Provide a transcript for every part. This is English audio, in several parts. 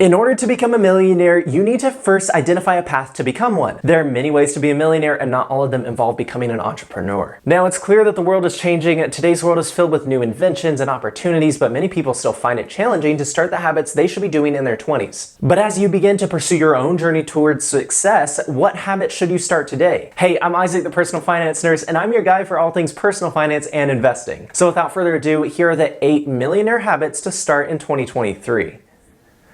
In order to become a millionaire, you need to first identify a path to become one. There are many ways to be a millionaire, and not all of them involve becoming an entrepreneur. Now, it's clear that the world is changing. Today's world is filled with new inventions and opportunities, but many people still find it challenging to start the habits they should be doing in their 20s. But as you begin to pursue your own journey towards success, what habits should you start today? Hey, I'm Isaac, the Personal Finance Nurse, and I'm your guide for all things personal finance and investing. So without further ado, here are the 8 millionaire habits to start in 2023.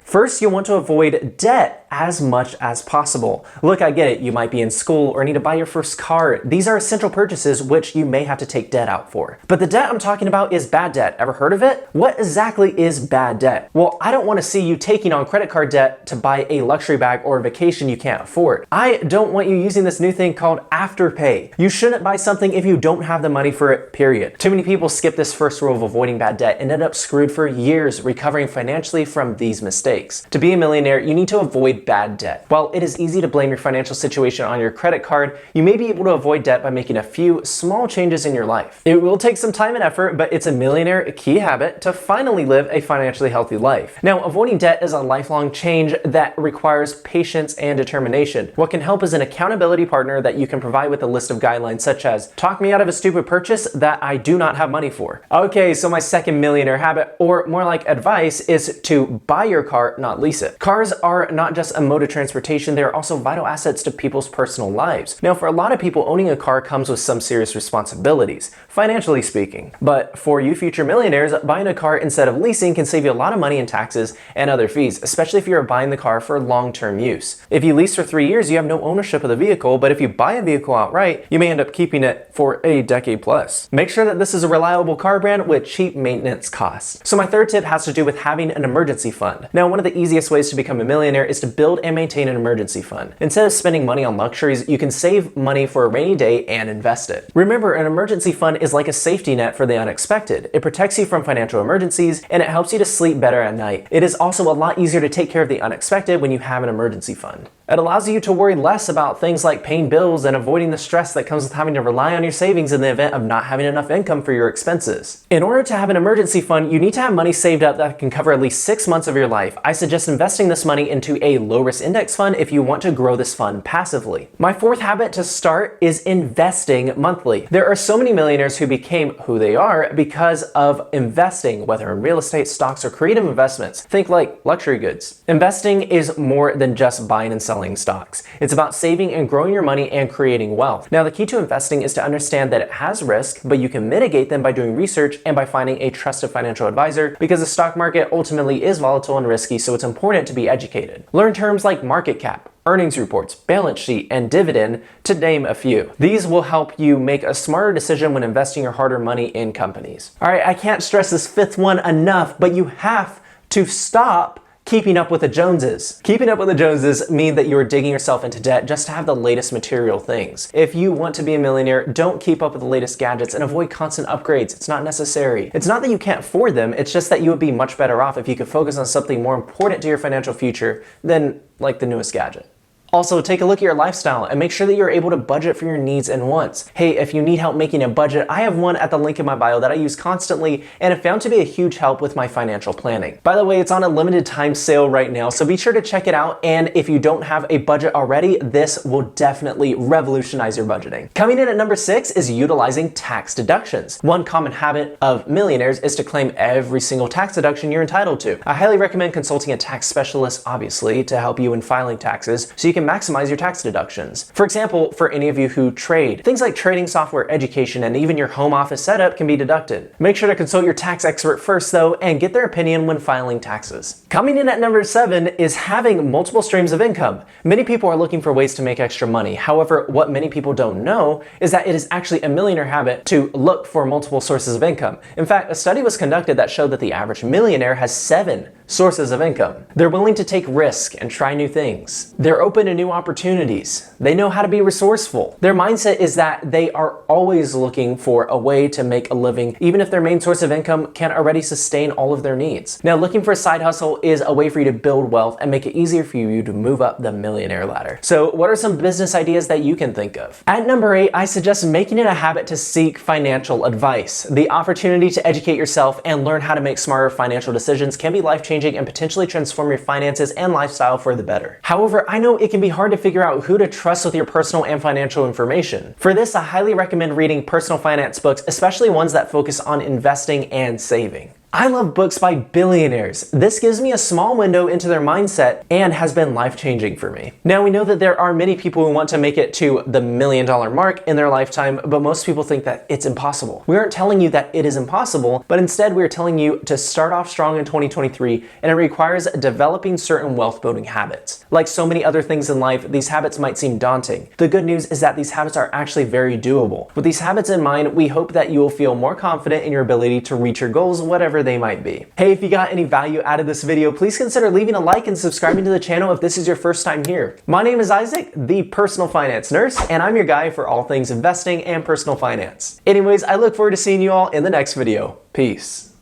First, you'll want to avoid debt as much as possible. Look, I get it. You might be in school or need to buy your first car. These are essential purchases which you may have to take debt out for. But the debt I'm talking about is bad debt. Ever heard of it? What exactly is bad debt? Well, I don't want to see you taking on credit card debt to buy a luxury bag or a vacation you can't afford. I don't want you using this new thing called Afterpay. You shouldn't buy something if you don't have the money for it, period. Too many people skip this first rule of avoiding bad debt and end up screwed for years recovering financially from these mistakes. To be a millionaire, you need to avoid bad debt. While it is easy to blame your financial situation on your credit card, you may be able to avoid debt by making a few small changes in your life. It will take some time and effort, but it's a millionaire key habit to finally live a financially healthy life. Now, avoiding debt is a lifelong change that requires patience and determination. What can help is an accountability partner that you can provide with a list of guidelines such as, talk me out of a stupid purchase that I do not have money for. Okay, so my second millionaire habit, or more like advice, is to buy your car, not lease it. Cars are not just a mode of transportation, they are also vital assets to people's personal lives. Now, for a lot of people, owning a car comes with some serious responsibilities, financially speaking. But for you future millionaires, buying a car instead of leasing can save you a lot of money in taxes and other fees, especially if you're buying the car for long-term use. If you lease for 3 years, you have no ownership of the vehicle, but if you buy a vehicle outright, you may end up keeping it for a decade plus. Make sure that this is a reliable car brand with cheap maintenance costs. So my third tip has to do with having an emergency fund. Now, one of the easiest ways to become a millionaire is to build and maintain an emergency fund. Instead of spending money on luxuries, you can save money for a rainy day and invest it. Remember, an emergency fund is like a safety net for the unexpected. It protects you from financial emergencies and it helps you to sleep better at night. It is also a lot easier to take care of the unexpected when you have an emergency fund. It allows you to worry less about things like paying bills and avoiding the stress that comes with having to rely on your savings in the event of not having enough income for your expenses. In order to have an emergency fund, you need to have money saved up that can cover at least 6 months of your life. I suggest investing this money into a low-risk index fund if you want to grow this fund passively. My fourth habit to start is investing monthly. There are so many millionaires who became who they are because of investing, whether in real estate, stocks, or creative investments. Think like luxury goods. Investing is more than just buying and selling stocks. It's about saving and growing your money and creating wealth. Now, the key to investing is to understand that it has risk, but you can mitigate them by doing research and by finding a trusted financial advisor, because the stock market ultimately is volatile and risky, so it's important to be educated. Learn terms like market cap, earnings reports, balance sheet, and dividend, to name a few. These will help you make a smarter decision when investing your hard-earned money in companies. All right, I can't stress this fifth one enough, but you have to stop keeping up with the Joneses. Keeping up with the Joneses mean that you're digging yourself into debt just to have the latest material things. If you want to be a millionaire, don't keep up with the latest gadgets and avoid constant upgrades. It's not necessary. It's not that you can't afford them, it's just that you would be much better off if you could focus on something more important to your financial future than like the newest gadget. Also, take a look at your lifestyle and make sure that you're able to budget for your needs and wants. Hey, if you need help making a budget, I have one at the link in my bio that I use constantly and have found to be a huge help with my financial planning. By the way, it's on a limited time sale right now, so be sure to check it out. And if you don't have a budget already, this will definitely revolutionize your budgeting. Coming in at number 6 is utilizing tax deductions. One common habit of millionaires is to claim every single tax deduction you're entitled to. I highly recommend consulting a tax specialist, obviously, to help you in filing taxes so you can maximize your tax deductions. For example, for any of you who trade, things like trading software, education, and even your home office setup can be deducted. Make sure to consult your tax expert first though and get their opinion when filing taxes. Coming in at number 7 is having multiple streams of income. Many people are looking for ways to make extra money. However, what many people don't know is that it is actually a millionaire habit to look for multiple sources of income. In fact, a study was conducted that showed that the average millionaire has 7 sources of income. They're willing to take risk and try new things. They're open to new opportunities. They know how to be resourceful. Their mindset is that they are always looking for a way to make a living, even if their main source of income can't already sustain all of their needs. Now, looking for a side hustle is a way for you to build wealth and make it easier for you to move up the millionaire ladder. So what are some business ideas that you can think of? At number 8, I suggest making it a habit to seek financial advice. The opportunity to educate yourself and learn how to make smarter financial decisions can be life-changing life-changing and potentially transform your finances and lifestyle for the better. However, I know it can be hard to figure out who to trust with your personal and financial information. For this, I highly recommend reading personal finance books, especially ones that focus on investing and saving. I love books by billionaires. This gives me a small window into their mindset and has been life-changing for me. Now, we know that there are many people who want to make it to the $1 million mark in their lifetime, but most people think that it's impossible. We aren't telling you that it is impossible, but instead we're telling you to start off strong in 2023, and it requires developing certain wealth-building habits. Like so many other things in life, these habits might seem daunting. The good news is that these habits are actually very doable. With these habits in mind, we hope that you will feel more confident in your ability to reach your goals, whatever they might be. Hey, if you got any value out of this video, please consider leaving a like and subscribing to the channel if this is your first time here. My name is Isaac, the personal finance nurse, and I'm your guy for all things investing and personal finance. Anyways, I look forward to seeing you all in the next video. Peace.